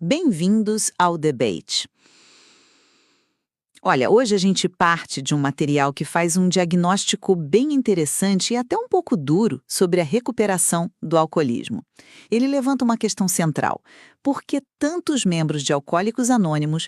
Bem-vindos ao debate. Olha, hoje a gente parte de um material que faz um diagnóstico bem interessante e até um pouco duro sobre a recuperação do alcoolismo. Ele levanta uma questão central. Por que tantos membros de Alcoólicos Anônimos,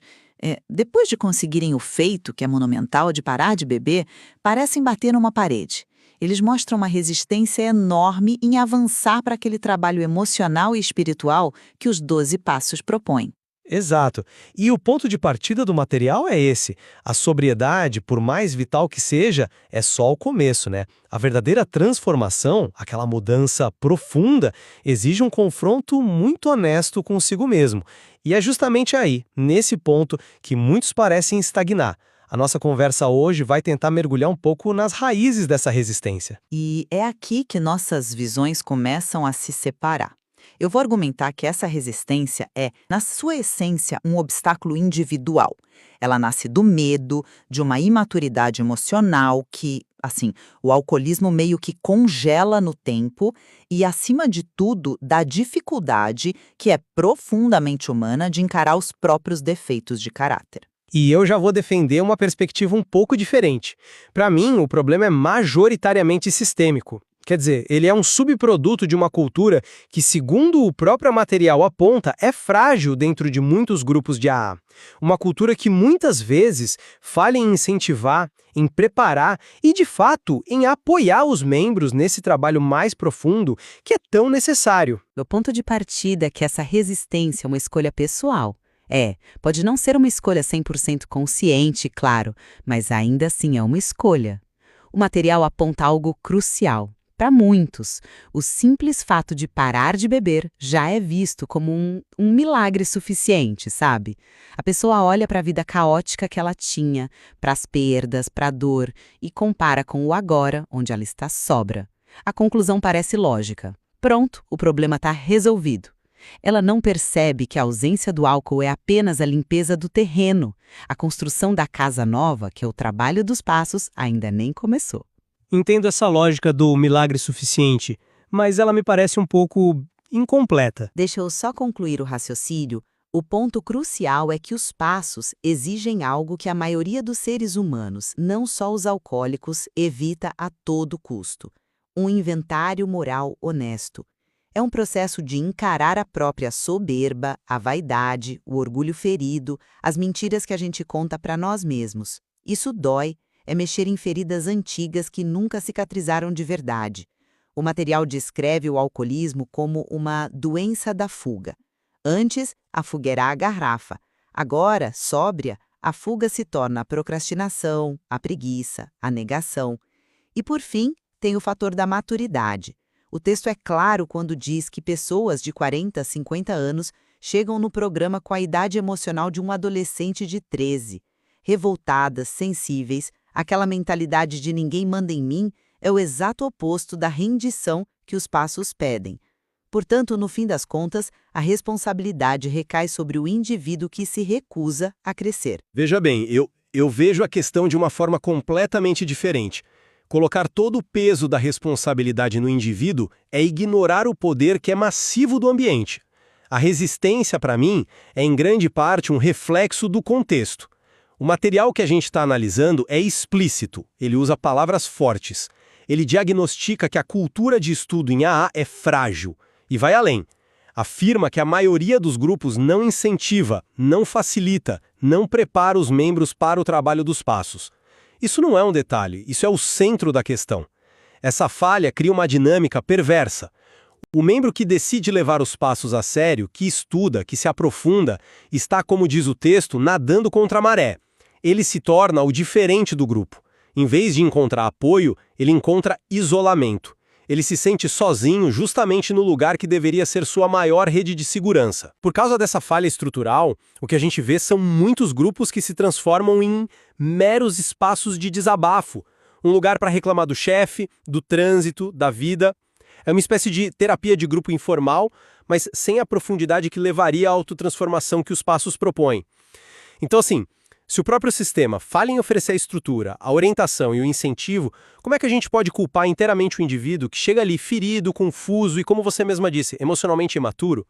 depois de conseguirem o feito, que é monumental, de parar de beber, parecem bater numa parede? Eles mostram uma resistência enorme em avançar para aquele trabalho emocional e espiritual que os 12 passos propõem. Exato. E o ponto de partida do material é esse. A sobriedade, por mais vital que seja, é só o começo, né? A verdadeira transformação, aquela mudança profunda, exige um confronto muito honesto consigo mesmo. E é justamente aí, nesse ponto, que muitos parecem estagnar. A nossa conversa hoje vai tentar mergulhar um pouco nas raízes dessa resistência. E é aqui que nossas visões começam a se separar. Eu vou argumentar que essa resistência é, na sua essência, um obstáculo individual. Ela nasce do medo, de uma imaturidade emocional que, assim, o alcoolismo meio que congela no tempo e, acima de tudo, da dificuldade, que é profundamente humana, de encarar os próprios defeitos de caráter. E eu já vou defender uma perspectiva um pouco diferente. Para mim, o problema é majoritariamente sistêmico. Quer dizer, ele é um subproduto de uma cultura que, segundo o próprio material aponta, é frágil dentro de muitos grupos de AA. Uma cultura que muitas vezes falha em incentivar, em preparar e, de fato, em apoiar os membros nesse trabalho mais profundo que é tão necessário. Meu ponto de partida é que essa resistência é uma escolha pessoal. Pode não ser uma escolha 100% consciente, claro, mas ainda assim é uma escolha. O material aponta algo crucial. Para muitos, o simples fato de parar de beber já é visto como um milagre suficiente, sabe? A pessoa olha para a vida caótica que ela tinha, para as perdas, para a dor, e compara com o agora, onde ela está sobra. A conclusão parece lógica. Pronto, o problema está resolvido. Ela não percebe que a ausência do álcool é apenas a limpeza do terreno. A construção da casa nova, que é o trabalho dos passos, ainda nem começou. Entendo essa lógica do milagre suficiente, mas ela me parece um pouco incompleta. Deixa eu só concluir o raciocínio. O ponto crucial é que os passos exigem algo que a maioria dos seres humanos, não só os alcoólicos, evita a todo custo: um inventário moral honesto. É um processo de encarar a própria soberba, a vaidade, o orgulho ferido, as mentiras que a gente conta para nós mesmos. Isso dói. É mexer em feridas antigas que nunca cicatrizaram de verdade. O material descreve o alcoolismo como uma doença da fuga. Antes, a fuga era a garrafa. Agora, sóbria, a fuga se torna a procrastinação, a preguiça, a negação. E, por fim, tem o fator da maturidade. O texto é claro quando diz que pessoas de 40, 50 anos chegam no programa com a idade emocional de um adolescente de 13. Revoltadas, sensíveis, aquela mentalidade de ninguém manda em mim é o exato oposto da rendição que os passos pedem. Portanto, no fim das contas, a responsabilidade recai sobre o indivíduo que se recusa a crescer. Veja bem, eu vejo a questão de uma forma completamente diferente. Colocar todo o peso da responsabilidade no indivíduo é ignorar o poder que é massivo do ambiente. A resistência, para mim, é em grande parte um reflexo do contexto. O material que a gente está analisando é explícito, ele usa palavras fortes. Ele diagnostica que a cultura de estudo em AA é frágil e vai além. Afirma que a maioria dos grupos não incentiva, não facilita, não prepara os membros para o trabalho dos passos. Isso não é um detalhe, isso é o centro da questão. Essa falha cria uma dinâmica perversa. O membro que decide levar os passos a sério, que estuda, que se aprofunda, está, como diz o texto, nadando contra a maré. Ele se torna o diferente do grupo. Em vez de encontrar apoio, ele encontra isolamento. Ele se sente sozinho justamente no lugar que deveria ser sua maior rede de segurança. Por causa dessa falha estrutural, o que a gente vê são muitos grupos que se transformam em meros espaços de desabafo. Um lugar para reclamar do chefe, do trânsito, da vida. É uma espécie de terapia de grupo informal, mas sem a profundidade que levaria à autotransformação que os passos propõem. Então, assim, se o próprio sistema falha em oferecer a estrutura, a orientação e o incentivo, como é que a gente pode culpar inteiramente o indivíduo que chega ali ferido, confuso e, como você mesma disse, emocionalmente imaturo?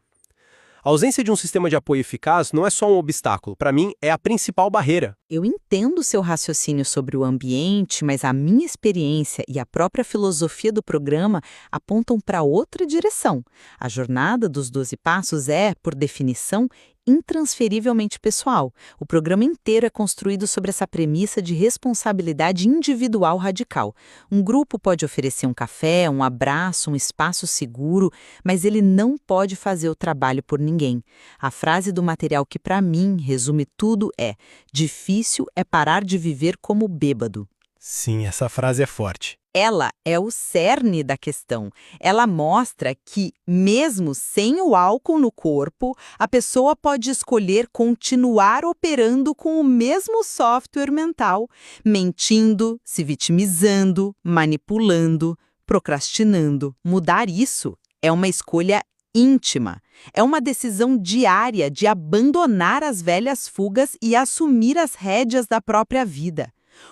A ausência de um sistema de apoio eficaz não é só um obstáculo, para mim é a principal barreira. Eu entendo o seu raciocínio sobre o ambiente, mas a minha experiência e a própria filosofia do programa apontam para outra direção. A jornada dos 12 passos é, por definição, intransferivelmente pessoal. O programa inteiro é construído sobre essa premissa de responsabilidade individual radical. Um grupo pode oferecer um café, um abraço, um espaço seguro, mas ele não pode fazer o trabalho por ninguém. A frase do material que, para mim, resume tudo é: difícil é parar de viver como bêbado. Sim, essa frase é forte. Ela é o cerne da questão. Ela mostra que, mesmo sem o álcool no corpo, a pessoa pode escolher continuar operando com o mesmo software mental, mentindo, se vitimizando, manipulando, procrastinando. Mudar isso é uma escolha íntima. É uma decisão diária de abandonar as velhas fugas e assumir as rédeas da própria vida.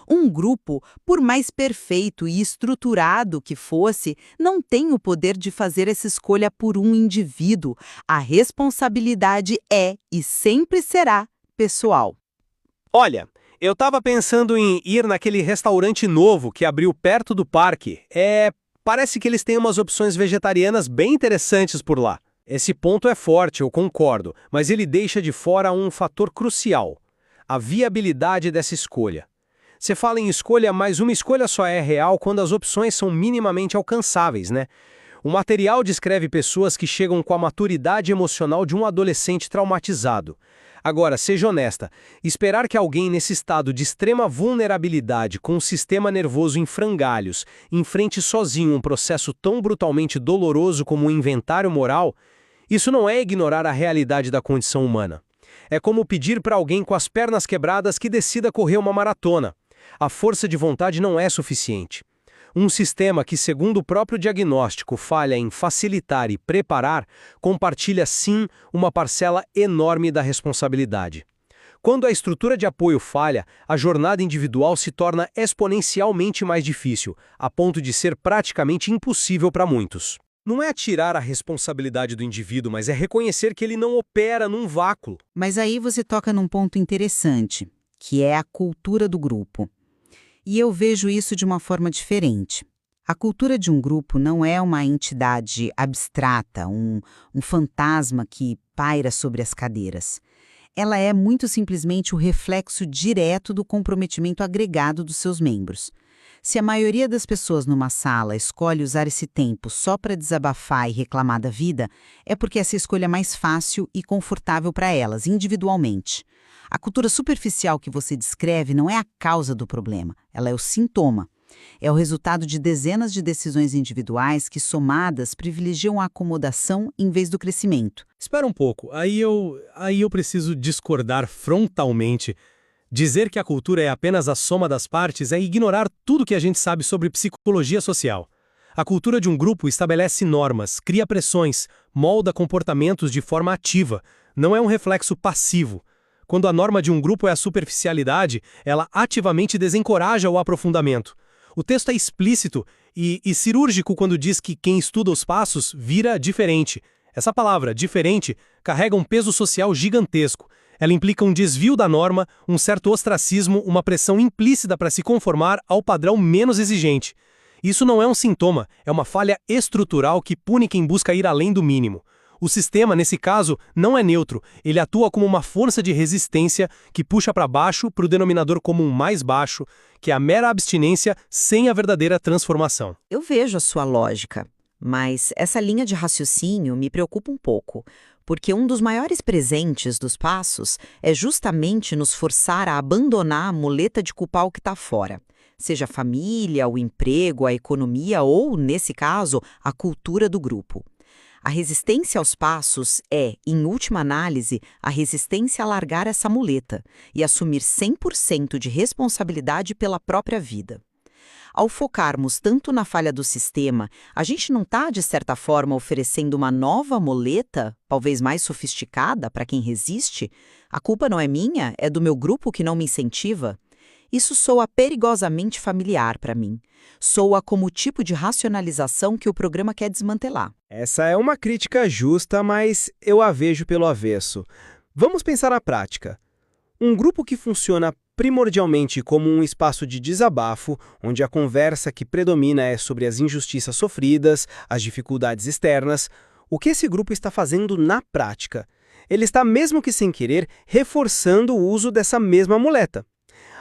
Um grupo, por mais perfeito e estruturado que fosse, não tem o poder de fazer essa escolha por um indivíduo. A responsabilidade é e sempre será pessoal. Olha, eu estava pensando em ir naquele restaurante novo que abriu perto do parque. Parece que eles têm umas opções vegetarianas bem interessantes por lá. Esse ponto é forte, eu concordo, mas ele deixa de fora um fator crucial: a viabilidade dessa escolha. Você fala em escolha, mas uma escolha só é real quando as opções são minimamente alcançáveis, né? O material descreve pessoas que chegam com a maturidade emocional de um adolescente traumatizado. Agora, seja honesta, esperar que alguém nesse estado de extrema vulnerabilidade, com o sistema nervoso em frangalhos, enfrente sozinho um processo tão brutalmente doloroso como um inventário moral, isso não é ignorar a realidade da condição humana. É como pedir para alguém com as pernas quebradas que decida correr uma maratona. A força de vontade não é suficiente. Um sistema que, segundo o próprio diagnóstico, falha em facilitar e preparar, compartilha, sim, uma parcela enorme da responsabilidade. Quando a estrutura de apoio falha, a jornada individual se torna exponencialmente mais difícil, a ponto de ser praticamente impossível para muitos. Não é tirar a responsabilidade do indivíduo, mas é reconhecer que ele não opera num vácuo. Mas aí você toca num ponto interessante, que é a cultura do grupo. E eu vejo isso de uma forma diferente. A cultura de um grupo não é uma entidade abstrata, um fantasma que paira sobre as cadeiras. Ela é muito simplesmente o reflexo direto do comprometimento agregado dos seus membros. Se a maioria das pessoas numa sala escolhe usar esse tempo só para desabafar e reclamar da vida, é porque essa escolha é mais fácil e confortável para elas, individualmente. A cultura superficial que você descreve não é a causa do problema, ela é o sintoma. É o resultado de dezenas de decisões individuais que, somadas, privilegiam a acomodação em vez do crescimento. Espera um pouco, aí eu preciso discordar frontalmente. Dizer que a cultura é apenas a soma das partes é ignorar tudo que a gente sabe sobre psicologia social. A cultura de um grupo estabelece normas, cria pressões, molda comportamentos de forma ativa, não é um reflexo passivo. Quando a norma de um grupo é a superficialidade, ela ativamente desencoraja o aprofundamento. O texto é explícito e cirúrgico quando diz que quem estuda os passos vira diferente. Essa palavra, diferente, carrega um peso social gigantesco. Ela implica um desvio da norma, um certo ostracismo, uma pressão implícita para se conformar ao padrão menos exigente. Isso não é um sintoma, é uma falha estrutural que pune quem busca ir além do mínimo. O sistema, nesse caso, não é neutro, ele atua como uma força de resistência que puxa para baixo para o denominador comum mais baixo, que é a mera abstinência sem a verdadeira transformação. Eu vejo a sua lógica, mas essa linha de raciocínio me preocupa um pouco, porque um dos maiores presentes dos passos é justamente nos forçar a abandonar a muleta de culpar o que está fora. Seja a família, o emprego, a economia ou, nesse caso, a cultura do grupo. A resistência aos passos é, em última análise, a resistência a largar essa muleta e assumir 100% de responsabilidade pela própria vida. Ao focarmos tanto na falha do sistema, a gente não está, de certa forma, oferecendo uma nova muleta, talvez mais sofisticada, para quem resiste? A culpa não é minha, é do meu grupo que não me incentiva? Isso soa perigosamente familiar para mim. Soa como o tipo de racionalização que o programa quer desmantelar. Essa é uma crítica justa, mas eu a vejo pelo avesso. Vamos pensar na prática. Um grupo que funciona primordialmente como um espaço de desabafo, onde a conversa que predomina é sobre as injustiças sofridas, as dificuldades externas, o que esse grupo está fazendo na prática? Ele está, mesmo que sem querer, reforçando o uso dessa mesma muleta.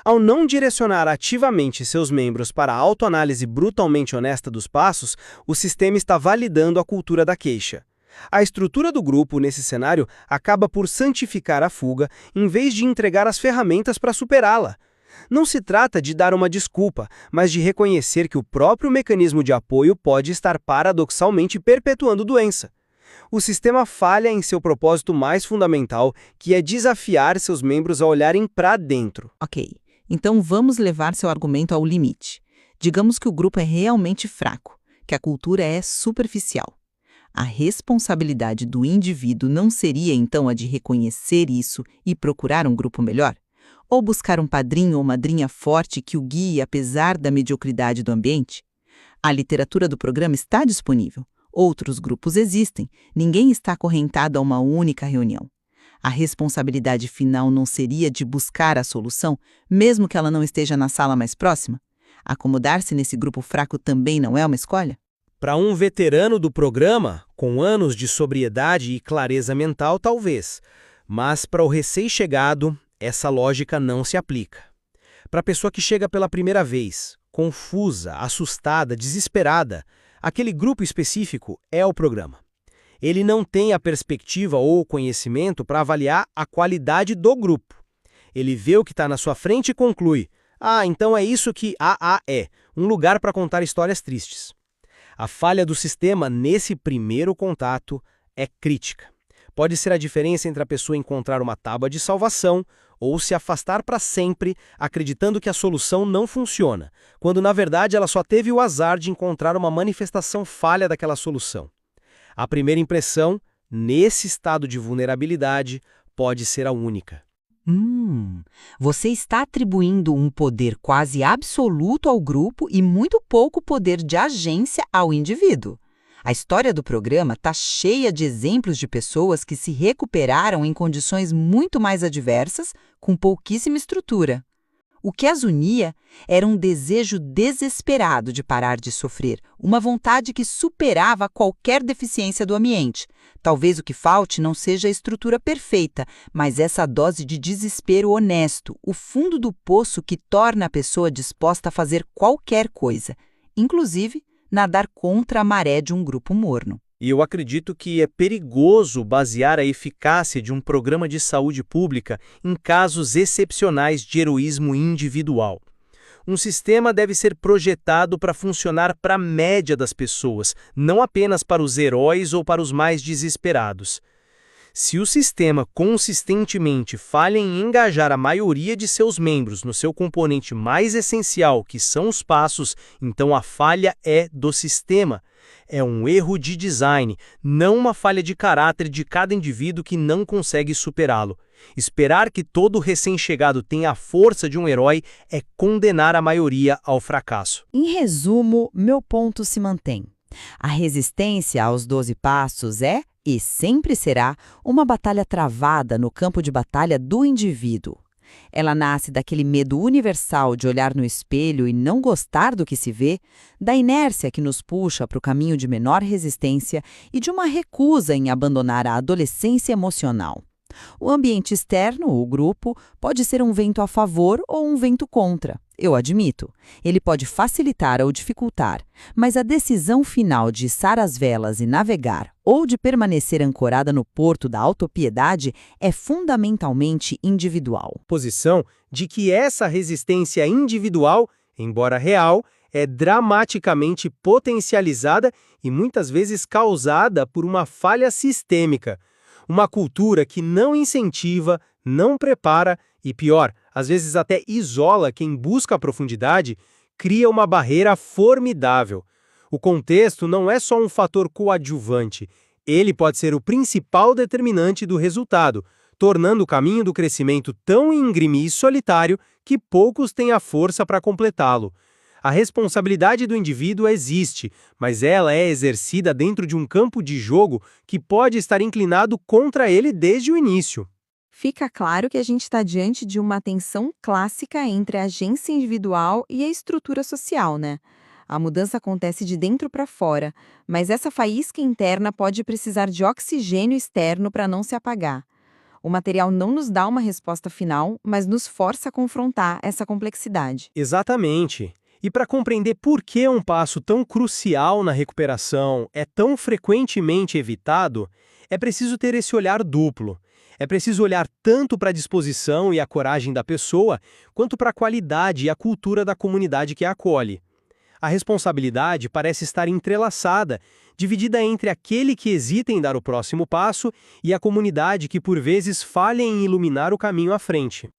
Ao não direcionar ativamente seus membros para a autoanálise brutalmente honesta dos passos, o sistema está validando a cultura da queixa. A estrutura do grupo, nesse cenário, acaba por santificar a fuga, em vez de entregar as ferramentas para superá-la. Não se trata de dar uma desculpa, mas de reconhecer que o próprio mecanismo de apoio pode estar paradoxalmente perpetuando doença. O sistema falha em seu propósito mais fundamental, que é desafiar seus membros a olharem para dentro. Ok, então vamos levar seu argumento ao limite. Digamos que o grupo é realmente fraco, que a cultura é superficial. A responsabilidade do indivíduo não seria, então, a de reconhecer isso e procurar um grupo melhor? Ou buscar um padrinho ou madrinha forte que o guie apesar da mediocridade do ambiente? A literatura do programa está disponível. Outros grupos existem. Ninguém está acorrentado a uma única reunião. A responsabilidade final não seria de buscar a solução, mesmo que ela não esteja na sala mais próxima? Acomodar-se nesse grupo fraco também não é uma escolha? Para um veterano do programa, com anos de sobriedade e clareza mental, talvez. Mas para o recém-chegado, essa lógica não se aplica. Para a pessoa que chega pela primeira vez, confusa, assustada, desesperada, aquele grupo específico é o programa. Ele não tem a perspectiva ou o conhecimento para avaliar a qualidade do grupo. Ele vê o que está na sua frente e conclui: ah, então é isso que AA é, um lugar para contar histórias tristes. A falha do sistema nesse primeiro contato é crítica. Pode ser a diferença entre a pessoa encontrar uma tábua de salvação ou se afastar para sempre, acreditando que a solução não funciona, quando na verdade ela só teve o azar de encontrar uma manifestação falha daquela solução. A primeira impressão, nesse estado de vulnerabilidade, pode ser a única. Você está atribuindo um poder quase absoluto ao grupo e muito pouco poder de agência ao indivíduo. A história do programa está cheia de exemplos de pessoas que se recuperaram em condições muito mais adversas, com pouquíssima estrutura. O que as unia era um desejo desesperado de parar de sofrer, uma vontade que superava qualquer deficiência do ambiente. Talvez o que falte não seja a estrutura perfeita, mas essa dose de desespero honesto, o fundo do poço que torna a pessoa disposta a fazer qualquer coisa, inclusive nadar contra a maré de um grupo morno. E eu acredito que é perigoso basear a eficácia de um programa de saúde pública em casos excepcionais de heroísmo individual. Um sistema deve ser projetado para funcionar para a média das pessoas, não apenas para os heróis ou para os mais desesperados. Se o sistema consistentemente falha em engajar a maioria de seus membros no seu componente mais essencial, que são os passos, então a falha é do sistema. É um erro de design, não uma falha de caráter de cada indivíduo que não consegue superá-lo. Esperar que todo recém-chegado tenha a força de um herói é condenar a maioria ao fracasso. Em resumo, meu ponto se mantém. A resistência aos 12 passos é, e sempre será, uma batalha travada no campo de batalha do indivíduo. Ela nasce daquele medo universal de olhar no espelho e não gostar do que se vê, da inércia que nos puxa para o caminho de menor resistência e de uma recusa em abandonar a adolescência emocional. O ambiente externo, o grupo, pode ser um vento a favor ou um vento contra. Eu admito. Ele pode facilitar ou dificultar, mas a decisão final de içar as velas e navegar ou de permanecer ancorada no porto da autopiedade é fundamentalmente individual. Posição de que essa resistência individual, embora real, é dramaticamente potencializada e muitas vezes causada por uma falha sistêmica. Uma cultura que não incentiva, não prepara e, pior, às vezes até isola quem busca a profundidade, cria uma barreira formidável. O contexto não é só um fator coadjuvante, ele pode ser o principal determinante do resultado. tornando o caminho do crescimento tão íngreme e solitário que poucos têm a força para completá-lo. A responsabilidade do indivíduo existe, mas ela é exercida dentro de um campo de jogo que pode estar inclinado contra ele desde o início. Fica claro que a gente está diante de uma tensão clássica entre a agência individual e a estrutura social, né? A mudança acontece de dentro para fora, mas essa faísca interna pode precisar de oxigênio externo para não se apagar. O material não nos dá uma resposta final, mas nos força a confrontar essa complexidade. Exatamente. E para compreender por que um passo tão crucial na recuperação é tão frequentemente evitado, é preciso ter esse olhar duplo. É preciso olhar tanto para a disposição e a coragem da pessoa, quanto para a qualidade e a cultura da comunidade que a acolhe. A responsabilidade parece estar entrelaçada, dividida entre aquele que hesita em dar o próximo passo e a comunidade que por vezes falha em iluminar o caminho à frente.